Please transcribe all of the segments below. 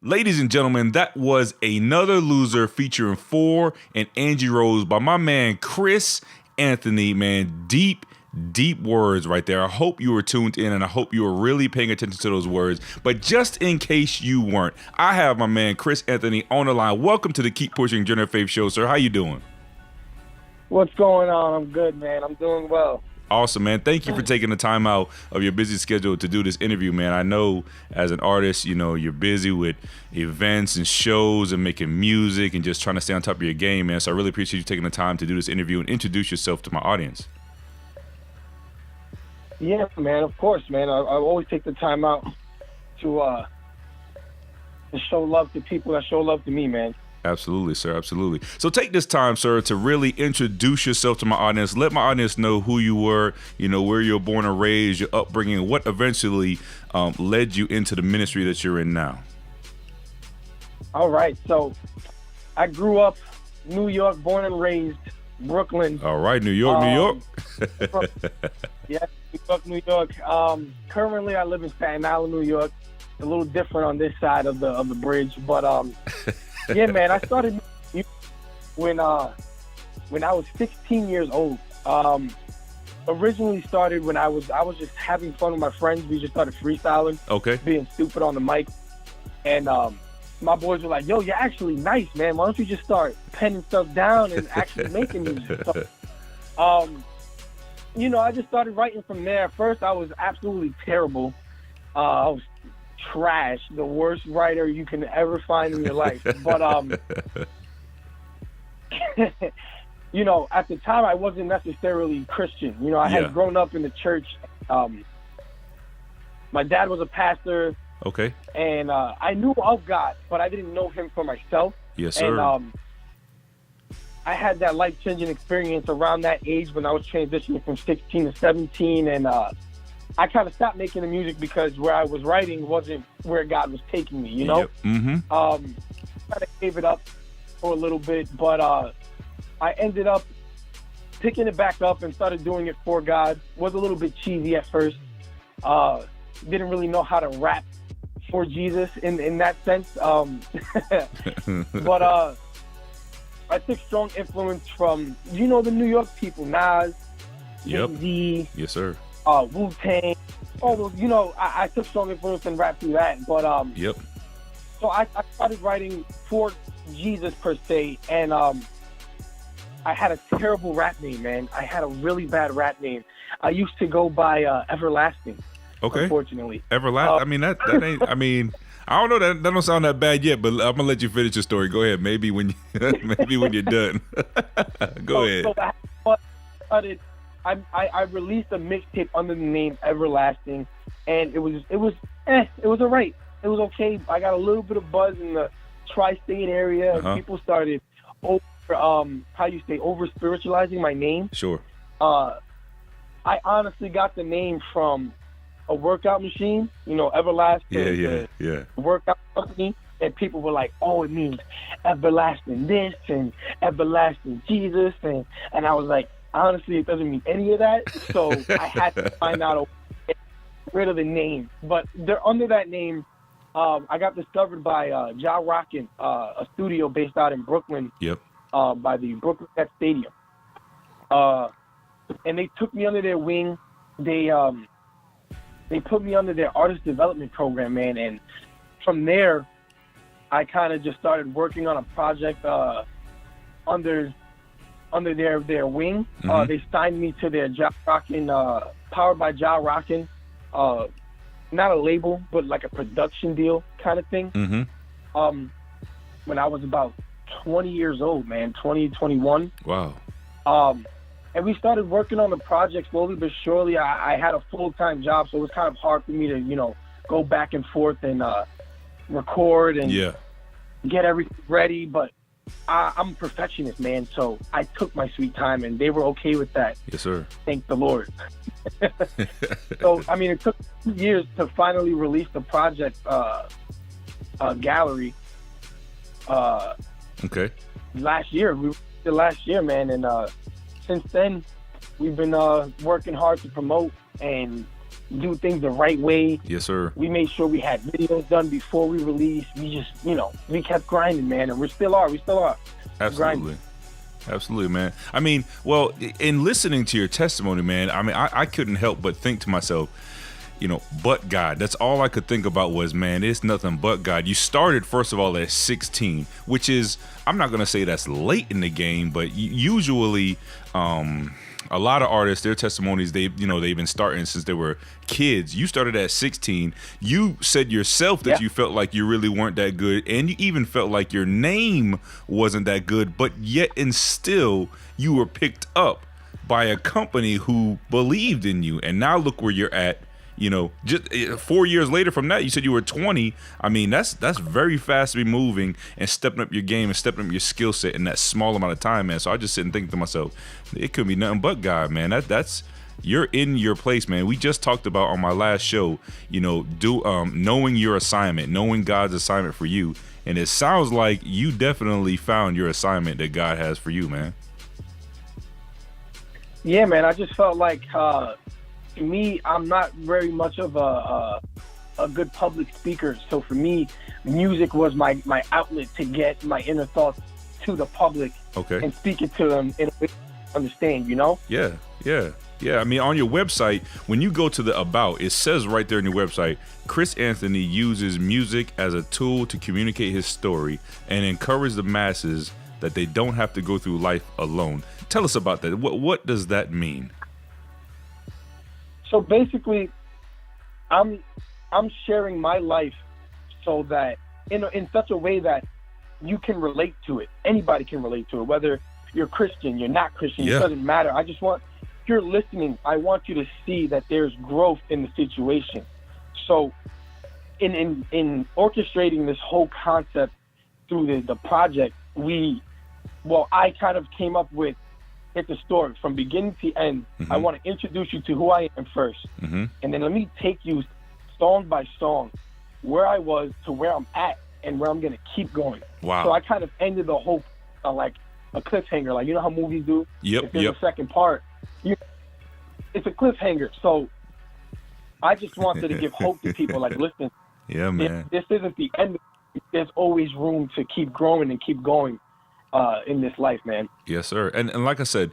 Ladies and gentlemen, that was Another Loser featuring Four and Angie Rose by my man Chris Anthony. Man, deep words right there. I hope you were tuned in and I hope you were really paying attention to those words. But just in case you weren't, I have my man Chris Anthony on the line. Welcome to the Keep Pushing Gerrry Faith Show, sir. How you doing? What's going on? I'm good, man. I'm doing well. Awesome, man. Thank you for taking the time out of your busy schedule to do this interview, man. I know as an artist, you know, you're busy with events and shows and making music and just trying to stay on top of your game, man. So I really appreciate you taking the time to do this interview and introduce yourself to my audience. Yeah, man. Of course, man. I always take the time out to show love to people that show love to me, man. Absolutely, sir. Absolutely. So take this time, sir, to really introduce yourself to my audience. Let my audience know who you were, you know, where you were born and raised, your upbringing, what eventually led you into the ministry that you're in now. All right. So I grew up New York, born and raised, Brooklyn. All right. New York, New York. Yeah, New York. Currently, I live in Staten Island, New York. A little different on this side of the bridge, but yeah, man. I started when I was 16 years old. Originally started when I was just having fun with my friends. We just started freestyling, being stupid on the mic, and my boys were like, "Yo, you're actually nice, man. Why don't you just start penning stuff down and actually making music?" So, you know, I just started writing from there. At first, I was absolutely terrible. I was trash, the worst writer you can ever find in your life. But you know, at the time I wasn't necessarily Christian. You know, I had grown up in the church. My dad was a pastor. Okay. And I knew of God, but I didn't know him for myself. Yes, sir. And I had that life-changing experience around that age when I was transitioning from 16 to 17, and I kind of stopped making the music because where I was writing wasn't where God was taking me, you know? Yep. Mm-hmm. Kind of gave it up for a little bit, but I ended up picking it back up and started doing it for God. Was a little bit cheesy at first. Didn't really know how to rap for Jesus in that sense. But I took strong influence from, you know, the New York people, Nas, Jay-Z. Yes, sir. Wu-Tang, all those, you know, I took strong influence in rap through that, but so I started writing for Jesus per se, and I had a terrible rap name, man. I had a really bad rap name. I used to go by Everlasting. Okay. Unfortunately, Everlasting. I mean that ain't. I mean, I don't know, that don't sound that bad yet, but I'm gonna let you finish your story. Go ahead. Maybe when you're done. Go ahead. So I released a mixtape under the name Everlasting, and it was all right. It was okay. I got a little bit of buzz in the tri-state area. And people started over spiritualizing my name. Sure. I honestly got the name from a workout machine, you know, Everlasting. Yeah. Workout company. And people were like, "Oh, it means everlasting this and everlasting Jesus," and I was like, honestly, it doesn't mean any of that. So I had to find out a way to get rid of the name. But they're under that name. I got discovered by Ja Rockin', a studio based out in Brooklyn. Yep. By the Brooklyn Nets Stadium. And they took me under their wing. They put me under their artist development program, man. And from there, I kind of just started working on a project under their wing. Mm-hmm. They signed me to their Ja Rockin', powered by Ja Rockin', not a label, but like a production deal kind of thing. Mm-hmm. When I was about 20 years old, man, 20, 21. Wow. And we started working on the project slowly but surely. I had a full-time job, so it was kind of hard for me to, you know, go back and forth and record and get everything ready. But I'm a perfectionist, man, so I took my sweet time, and they were okay with that. Yes, sir. Thank the Lord. So, I mean, it took 2 years to finally release the project, Gerrry. Okay. Last year, man, and since then, we've been working hard to promote, and do things the right way. Yes, sir. We made sure we had videos done before we released. We just, we kept grinding, man, and we still are. Absolutely. Grinding. Absolutely, man. I mean, well, in listening to your testimony, man, I mean, I couldn't help but think to myself, but God. That's all I could think about was, man, it's nothing but God. You started, first of all, at 16, which is, I'm not going to say that's late in the game, but usually a lot of artists, their testimonies, they've been starting since they were kids. You started at 16. You said yourself that you felt like you really weren't that good, and you even felt like your name wasn't that good, but yet and still you were picked up by a company who believed in you. And now look where you're at. Just 4 years later from that, you said you were 20. I mean, that's very fast to be moving and stepping up your game and stepping up your skill set in that small amount of time, man. So I just sit and think to myself, it could be nothing but God, man. That's you're in your place, man. We just talked about on my last show, knowing your assignment, knowing God's assignment for you, and it sounds like you definitely found your assignment that God has for you, man. Yeah, man. I just felt like. To me, I'm not very much of a good public speaker. So for me, music was my outlet to get my inner thoughts to the public and speak it to them in a way they understand, Yeah. I mean, on your website, when you go to the About, it says right there in your website, Chris Anthony uses music as a tool to communicate his story and encourage the masses that they don't have to go through life alone. Tell us about that. What does that mean? So basically, I'm sharing my life so that in such a way that you can relate to it. Anybody can relate to it, whether you're Christian, you're not Christian, It doesn't matter. If you're listening, I want you to see that there's growth in the situation. So in orchestrating this whole concept through the project, I kind of came up with, it's a story from beginning to end. Mm-hmm. I want to introduce you to who I am first. Mm-hmm. And then let me take you song by song, where I was to where I'm at and where I'm going to keep going. Wow. So I kind of ended the whole like a cliffhanger. Like, how movies do? Yep. If there's a second part, it's a cliffhanger. So I just wanted to give hope to people. Like, listen, man. This isn't the end. There's always room to keep growing and keep going. In this life, man. Yes, sir. And like I said,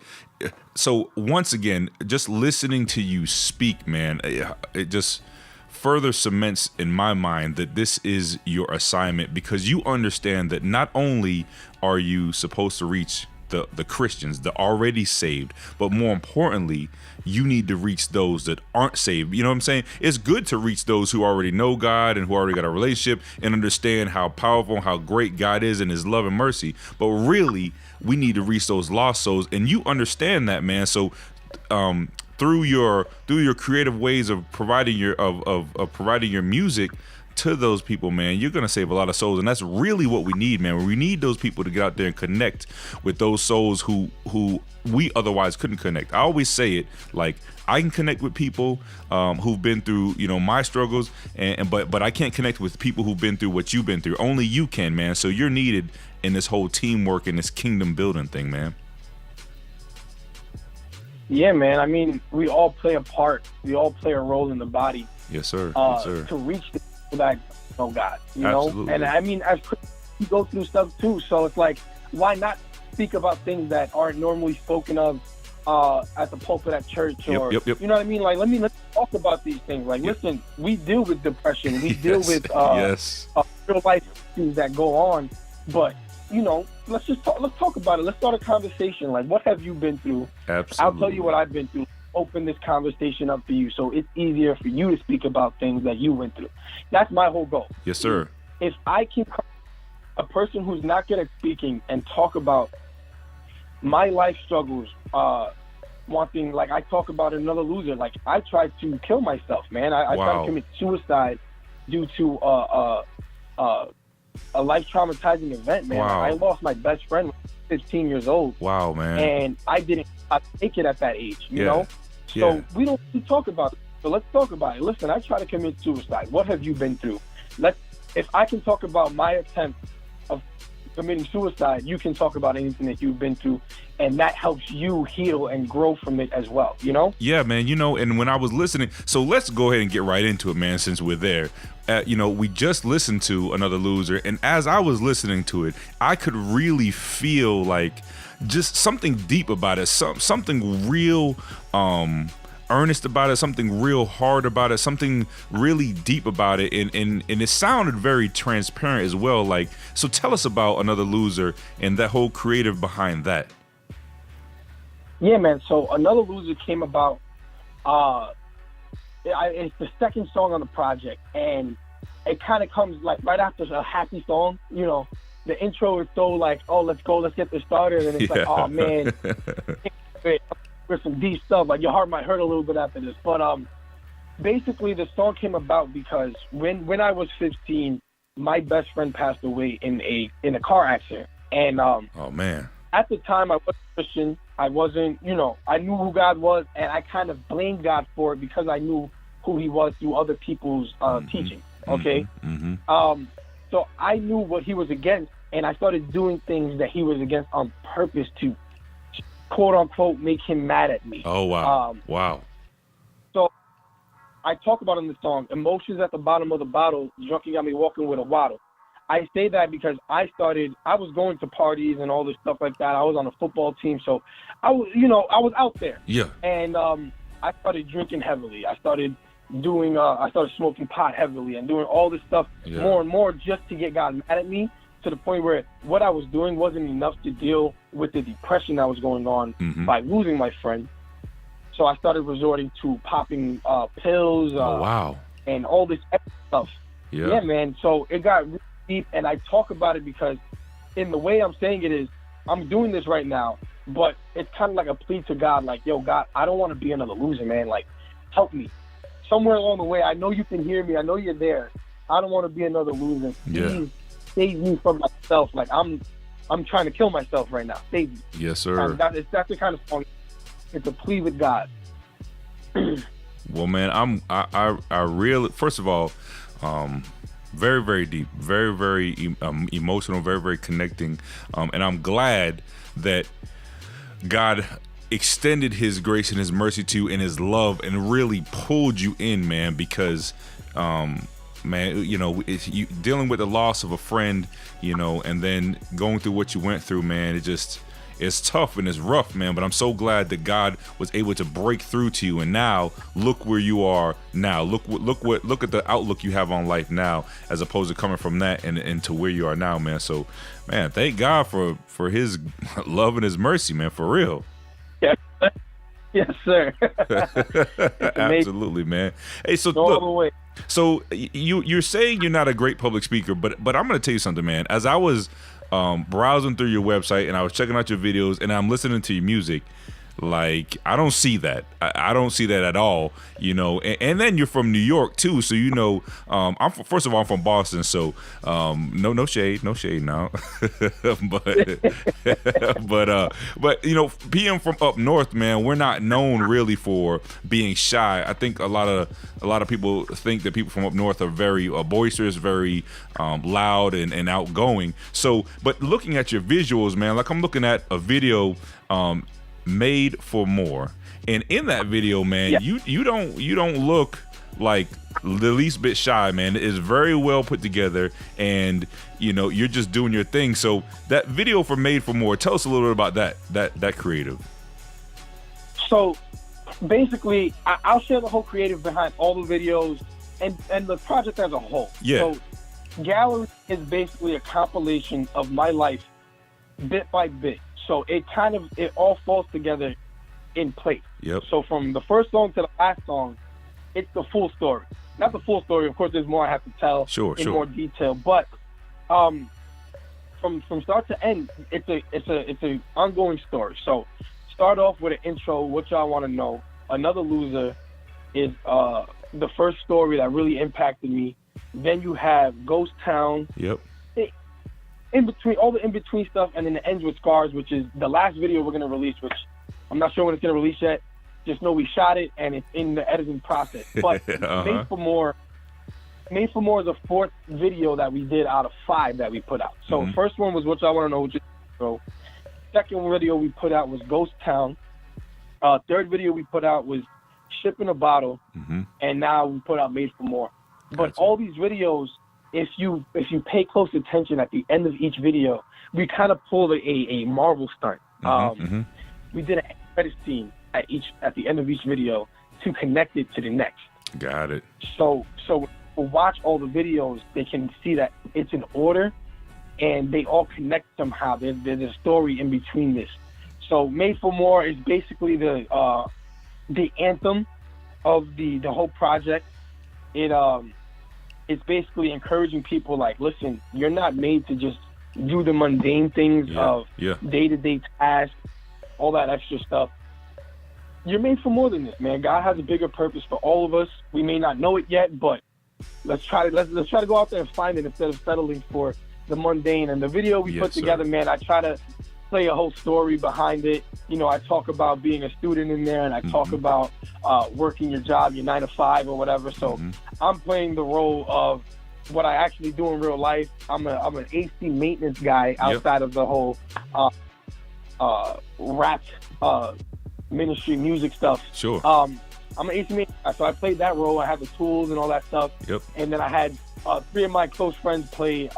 so once again, just listening to you speak, man, it just further cements in my mind that this is your assignment, because you understand that not only are you supposed to reach the Christians, the already saved, but more importantly, you need to reach those that aren't saved. You know what I'm saying? It's good to reach those who already know God and who already got a relationship and understand how powerful and how great God is and his love and mercy. But really, we need to reach those lost souls, and you understand that, man. So through your creative ways of providing your music to those people, man, you're gonna save a lot of souls. And that's really what we need, man. We need those people to get out there and connect with those souls who we otherwise couldn't connect. I always say it, like, I can connect with people who've been through my struggles, but I can't connect with people who've been through what you've been through. Only you can, man. So you're needed in this whole teamwork and this kingdom building thing, man. Yeah, man. I mean, we all play a part. We all play a role in the body. Yes, sir. Yes, sir. To reach the people that know God, Absolutely. And I mean, as Christians, we go through stuff too. So it's like, why not speak about things that aren't normally spoken of at the pulpit at church, or Yep. you know what I mean? Like, let's talk about these things. Like, listen, we deal with depression, we deal with real life issues that go on, but let's talk about it. Let's start a conversation. Like, what have you been through? Absolutely. I'll tell you what I've been through. Open this conversation up for you, so it's easier for you to speak about things that you went through. That's my whole goal. Yes, sir. If I can come, a person who's not good at speaking, and talk about my life struggles, wanting, like, I talk about another loser. Like, I tried to kill myself, man. I tried to commit suicide due to a life traumatizing event, man. Wow. I lost my best friend when I was 15 years old. Wow, man. And I didn't take it at that age, you know? So we don't talk about it. So let's talk about it. Listen, I tried to commit suicide. What have you been through? If I can talk about my attempt of committing suicide, you can talk about anything that you've been through, and that helps you heal and grow from it as well, you know? Yeah, man, and when I was listening, so let's go ahead and get right into it, man, since we're there. We just listened to Another Loser, and as I was listening to it, I could really feel like just something deep about it, something real earnest about it, something real hard about it, something really deep about it, and it sounded very transparent as well. Like, so tell us about Another Loser and that whole creative behind that. Yeah, man. So Another Loser came about. It's the second song on the project, and it kind of comes like right after a happy song. You know, the intro is so like, oh, let's go, let's get this started, and it's like, oh man, with some deep stuff. Like your heart might hurt a little bit after this, but basically the song came about because when I was 15, my best friend passed away in a car accident, and oh man. At the time, I wasn't Christian. I wasn't, I knew who God was, and I kind of blamed God for it because I knew who he was through other people's teaching, okay? Mm-hmm. So I knew what he was against, and I started doing things that he was against on purpose to, quote-unquote, make him mad at me. Oh, wow. Wow. So I talk about in the song, emotions at the bottom of the bottle, drunk you got me walking with a waddle. I say that because I was going to parties and all this stuff like that. I was on a football team, so I was out there. Yeah. And I started drinking heavily. I started smoking pot heavily and doing all this stuff more and more just to get God mad at me, to the point where what I was doing wasn't enough to deal with the depression that was going on by losing my friend. So I started resorting to popping pills and all this extra stuff. Yeah, man. So it got really deep, and I talk about it because in the way I'm saying it is, I'm doing this right now, but it's kind of like a plea to God, like, yo, God, I don't want to be another loser, man. Like, help me. Somewhere along the way, I know you can hear me. I know you're there. I don't want to be another loser. Please save me from myself. Like, I'm trying to kill myself right now. Save me. Yes, sir. That's the kind of song. It's a plea with God. Well, man, I really, first of all, very, very deep, very, very emotional, very, very connecting. And I'm glad that God extended his grace and his mercy to you and his love and really pulled you in, man, because, man, if you dealing with the loss of a friend, and then going through what you went through, man, it's tough and it's rough, man, but I'm so glad that God was able to break through to you, and now look where you are now. Look at the outlook you have on life now, as opposed to coming from that and to where you are now, man. So, man, thank God for his love and his mercy, man, for real. Yes, sir. Absolutely, man. Hey, so look, so you're saying you're not a great public speaker, but I'm gonna tell you something, man. As I was browsing through your website and I was checking out your videos and I'm listening to your music, like, I don't see that. I don't see that at all, and then you're from New York too, so first of all, I'm from Boston, so no shade now. but being from up north, man, we're not known really for being shy. I think a lot of people think that people from up north are very boisterous, very loud and outgoing. So, but looking at your visuals, man, like I'm looking at a video Made for More, and in that video, man, you don't look like the least bit shy, man. It is very well put together, and you're just doing your thing. So that video for Made for More, tell us a little bit about that creative. So basically, I'll share the whole creative behind all the videos and the project as a whole. So Gerrry is basically a compilation of my life bit by bit. So it all falls together in place. Yep. So from the first song to the last song, it's the full story. Not the full story, of course. There's more I have to tell in more detail. But from start to end, it's a ongoing story. So start off with an intro. What y'all want to know? Another Loser is the first story that really impacted me. Then you have Ghost Town. Yep. In between, all the in-between stuff, and then it ends with Scars, which is the last video we're going to release, which I'm not sure when it's going to release yet. Just know we shot it, and it's in the editing process. But Made for More Made for More is the 4th video that we did out of 5 that we put out. So first one was What Y'all Want to Know, which is intro. Second video we put out was Ghost Town. Third video we put out was Ship in a Bottle, and now we put out Made for More. But all these videos, if you pay close attention at the end of each video, we kind of pulled a Marvel stunt. We did a credit scene at the end of each video to connect it to the next. Got it. So when people watch all the videos, they can see that it's in order, and they all connect somehow. There's a story in between this. So Made for More is basically the anthem of the whole project. It's basically encouraging people like, listen, you're not made to just do the mundane things of day-to-day tasks, all that extra stuff. You're made for more than this, man. God has a bigger purpose for all of us. We may not know it yet, but let's try to go out there and find it instead of settling for the mundane. And the video we put together, man, I try to play a whole story behind it. You know, I talk about being a student in there, and I talk about working your job, your 9 to 5 or whatever. So I'm playing the role of what I actually do in real life. I'm an AC maintenance guy outside of the whole rap ministry music stuff. Sure. I'm an AC maintenance guy, so I played that role. I had the tools and all that stuff. Yep. And then I had 3 of my close friends play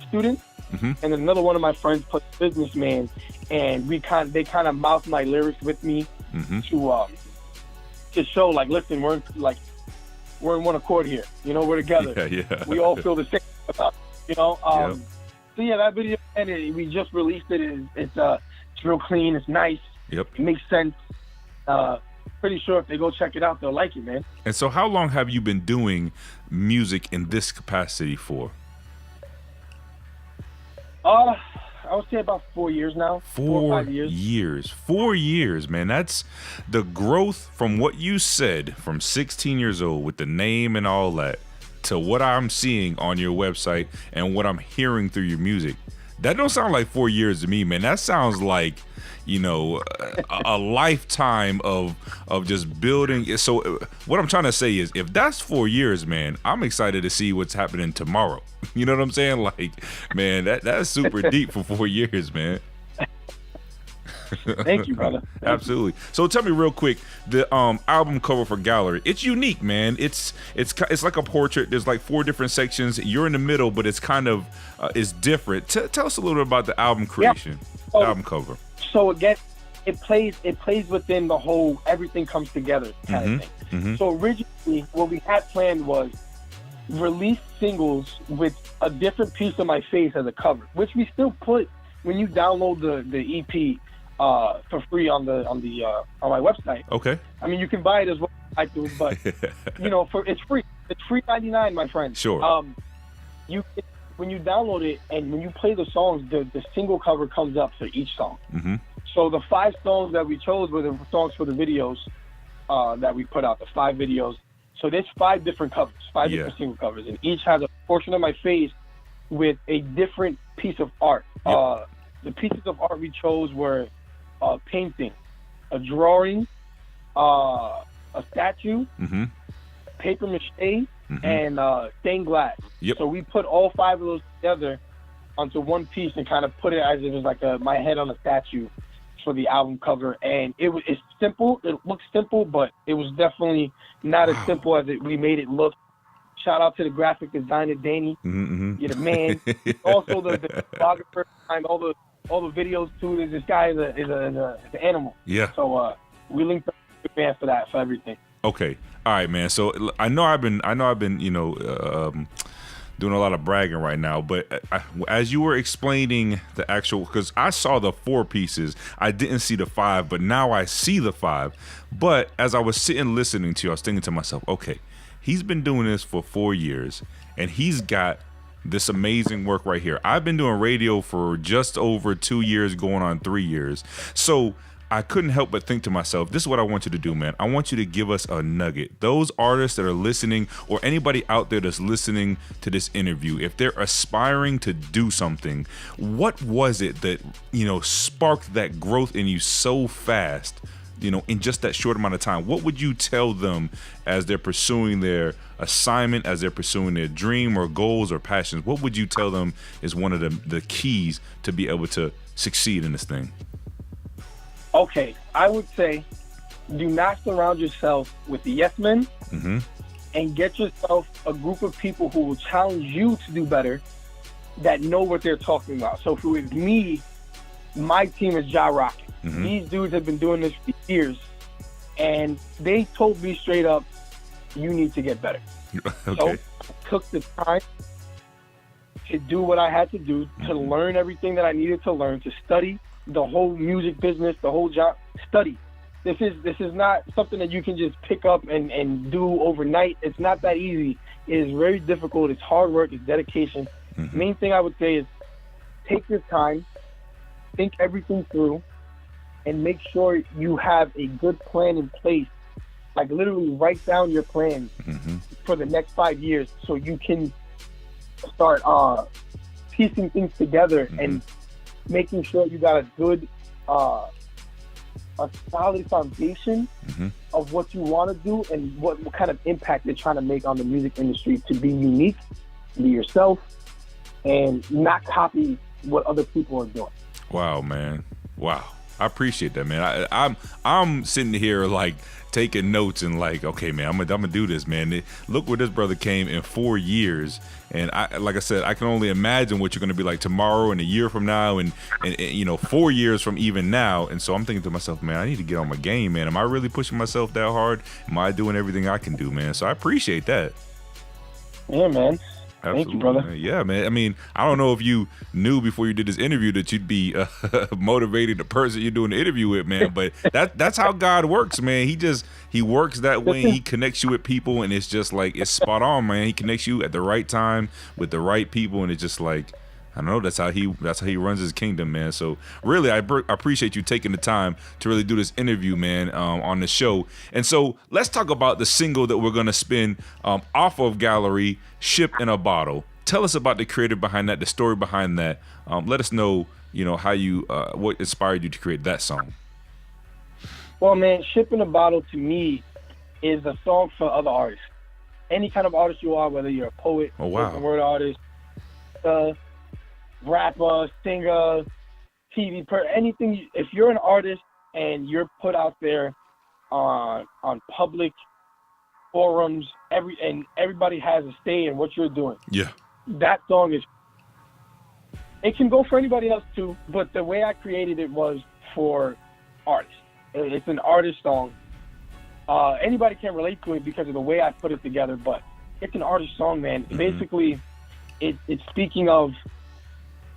students. And then another one of my friends played businessman, and they kind of mouthed my lyrics with me to show, like, listen, we're in one accord here. You know, we're together. We all feel the same about, you know. So yeah, that video, and we just released it. It's real clean. It's nice. It makes sense. Pretty sure if they go check it out, they'll like it, man. And so, how long have you been doing music in this capacity for? I would say about 4 years now. 4 or 5 years. 4 years, man. That's the growth from what you said from 16 years old with the name and all that to what I'm seeing on your website and what I'm hearing through your music. That don't sound like 4 years to me, man. That sounds like, you know, a lifetime of just building. So what I'm trying to say is, if that's 4 years, man, I'm excited to see what's happening tomorrow. You know what I'm saying? Like, man, that's super deep for 4 years, man. Thank you, brother. Absolutely. So tell me real quick, the album cover for Gallery, it's unique, man. It's like a portrait. There's like 4 different sections. You're in the middle, but it's kind of it's different. Tell us a little bit about the album creation, the album cover. So again, it plays within the whole everything comes together kind of thing. So originally, what we had planned was release singles with a different piece of my face as a cover, which we still put when you download the EP for free on my website. Okay. I mean, you can buy it as well. I do, but you know, it's free. It's $3.99, my friend. Sure. When you download it and when you play the songs, the single cover comes up for each song. So the 5 songs that we chose were the songs for the videos that we put out, the 5 videos. So there's 5 different covers, 5 different single covers, and each has a portion of my face with a different piece of art. The pieces of art we chose were a painting, a drawing, a statue, paper mache, and stained glass. So we put all 5 of those together onto one piece and kind of put it as if it was like my head on a statue for the album cover. And it's simple. It looks simple, but it was definitely not as simple as we made it look. Shout out to the graphic designer, Danny. You're the man. Also the photographer behind all the videos too. This guy is an animal. Yeah. So we linked up with the band for everything. Okay. All right, man. So I know I've been, you know, doing a lot of bragging right now, but as you were explaining the actual, because I saw the 4 pieces, I didn't see the 5, but now I see the 5. But as I was sitting listening to you, I was thinking to myself, okay, he's been doing this for 4 years, and he's got this amazing work right here. I've been doing radio for just over 2 years, going on 3 years. So I couldn't help but think to myself, this is what I want you to do, man. I want you to give us a nugget. Those artists that are listening, or anybody out there that's listening to this interview, if they're aspiring to do something, what was it that, you know, sparked that growth in you so fast in just that short amount of time, what would you tell them as they're pursuing their assignment, as they're pursuing their dream or goals or passions? What would you tell them is one of the keys to be able to succeed in this thing? Okay, I would say do not surround yourself with the yes men, and get yourself a group of people who will challenge you to do better, that know what they're talking about. So for me, my team is Ja Rock. These dudes have been doing this for years, and they told me straight up, you need to get better. Okay. So I took the time to do what I had to do, to learn everything that I needed to learn, to study the whole music business, the whole job. Study. This is not something that you can just pick up and do overnight. It's not that easy. It is very difficult. It's hard work. It's dedication. Main thing I would say is take your time, think everything through, and make sure you have a good plan in place. Like literally write down your plans for the next 5 years so you can start piecing things together and making sure you got a good, a solid foundation of what you want to do and what kind of impact you're trying to make on the music industry, to be unique, to be yourself, and not copy what other people are doing. Wow, man. Wow. I appreciate that, man. I'm sitting here like taking notes and like, okay, man, I'm gonna do this, man. Look where this brother came in 4 years, and like I said, I can only imagine what you're gonna be like tomorrow and a year from now, and 4 years from even now. And so I'm thinking to myself, man, I need to get on my game, man. Am I really pushing myself that hard? Am I doing everything I can do, man? So I appreciate that. Yeah, man. Absolutely. Thank you, brother. Man. Yeah, man. I mean, I don't know if you knew before you did this interview that you'd be motivating the person you're doing the interview with, man. But that's how God works, man. He works that way. He connects you with people, and it's just like, it's spot on, man. He connects you at the right time with the right people, and it's just like, I don't know. That's how he runs his kingdom, man. So really, I appreciate you taking the time to really do this interview, man, on the show. And so let's talk about the single that we're gonna spin off of Gerrry, "Ship in a Bottle." Tell us about the creative behind that, the story behind that. Let us know, how you what inspired you to create that song. Well, man, "Ship in a Bottle" to me is a song for other artists. Any kind of artist you are, whether you're a poet, spoken word artist, rapper, singer, TV, anything. If you're an artist and you're put out there on public forums, and everybody has a say in what you're doing. Yeah, that song it can go for anybody else too, but the way I created it was for artists. It's an artist song. Anybody can relate to it because of the way I put it together, but it's an artist song, man. Basically, it's speaking of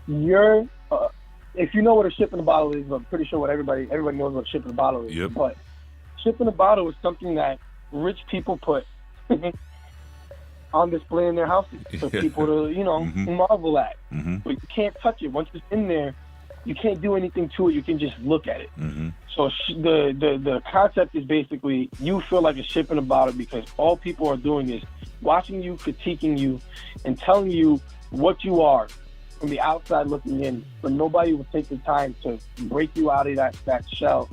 if you know what a ship in a bottle is, I'm pretty sure everybody knows what a ship in a bottle is. Yep. But ship in a bottle is something that rich people put on display in their houses for people to, marvel at. But you can't touch it. Once it's in there, you can't do anything to it. You can just look at it. So the concept is basically, you feel like a ship in a bottle because all people are doing is watching you, critiquing you, and telling you what you are from the outside looking in, but nobody will take the time to break you out of that shell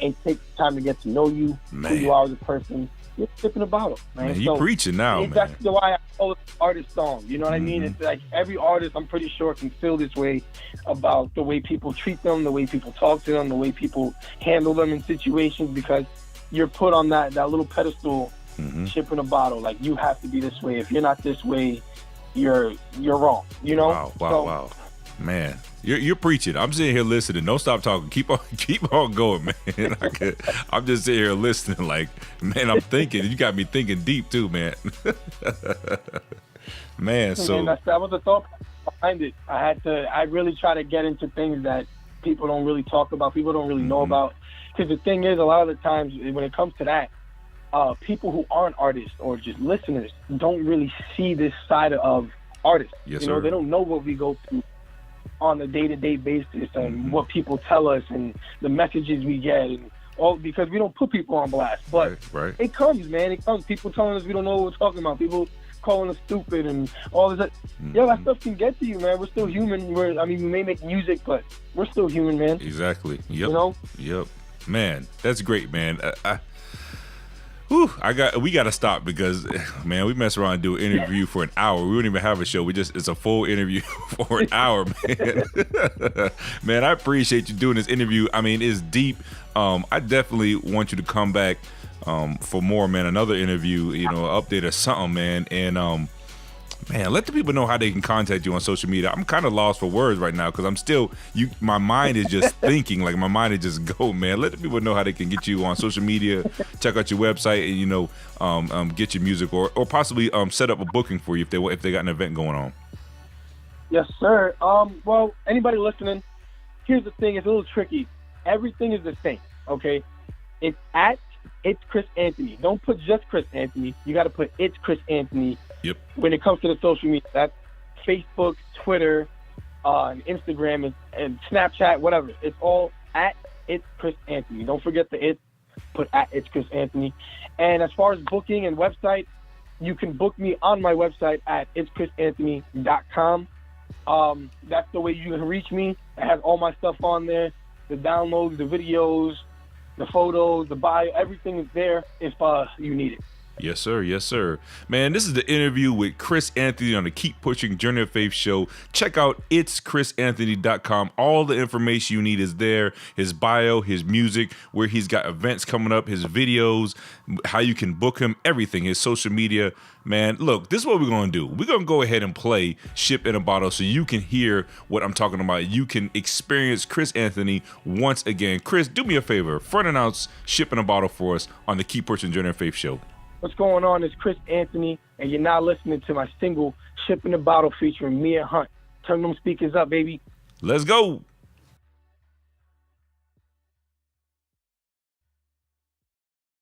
and take the time to get to know you, who you are as a person. You're sipping a bottle, man. You preaching now, man. That's why I call it artist song. You know what I mean? It's like every artist, I'm pretty sure, can feel this way about the way people treat them, the way people talk to them, the way people handle them in situations, because you're put on that little pedestal, ship in a bottle. Like, you have to be this way. If you're not this way, you're wrong, Wow. Man, you're preaching. I'm sitting here listening. Don't stop talking. Keep on going, man. I'm just sitting here listening like, man, I'm thinking. You got me thinking deep too, man. Man, so that was the thought behind it. I really try to get into things that people don't really talk about, people don't really know about. Because the thing is, a lot of the times when it comes to that, people who aren't artists or just listeners don't really see this side of artists. Yes, sir. They don't know what we go through on a day-to-day basis and what people tell us and the messages we get, and all, because we don't put people on blast. But right. It comes, man. It comes. People telling us we don't know what we're talking about. People calling us stupid and all this. That stuff can get to you, man. We're still human. We may make music, but we're still human, man. Exactly. Yep. Yep. Man, that's great, man. We got to stop because, man, we mess around and do an interview for an hour. We wouldn't even have a show. It's a full interview for an hour, man. Man, I appreciate you doing this interview. I mean, it's deep. I definitely want you to come back for more, man. Another interview, update or something, man. And man, let the people know how they can contact you on social media. I'm kind of lost for words right now because I'm still, my mind is just thinking, like my mind is just go, man. Let the people know how they can get you on social media, check out your website, and, get your music or possibly set up a booking for you if they got an event going on. Yes, sir. Well, anybody listening, here's the thing. It's a little tricky. Everything is the same, okay? It's Chris Anthony. Don't put just Chris Anthony. You got to put it's Chris Anthony. Yep. When it comes to the social media, that's Facebook, Twitter, and Instagram, and Snapchat, whatever. It's all at it's Chris Anthony. Don't forget the it. Put at it's Chris Anthony. And as far as booking and website, you can book me on my website at itschrisanthony.com. That's the way you can reach me. It has all my stuff on there. The downloads, the videos, the photos, the bio, everything is there if you need it. Yes, sir. Yes, sir. Man, this is the interview with Chris Anthony on the Keep Pushing Journey of Faith show. Check out itschrisanthony.com. All the information you need is there. His bio, his music, where he's got events coming up, his videos, how you can book him, everything, his social media. Man, look, this is what we're going to do. We're going to go ahead and play Ship in a Bottle so you can hear what I'm talking about. You can experience Chris Anthony once again. Chris, do me a favor. Front announce Ship in a Bottle for us on the Keep Pushing Journey of Faith show. What's going on? It's Chris Anthony, and you're now listening to my single, Ship in a Bottle, featuring Mia Hunt. Turn them speakers up, baby. Let's go.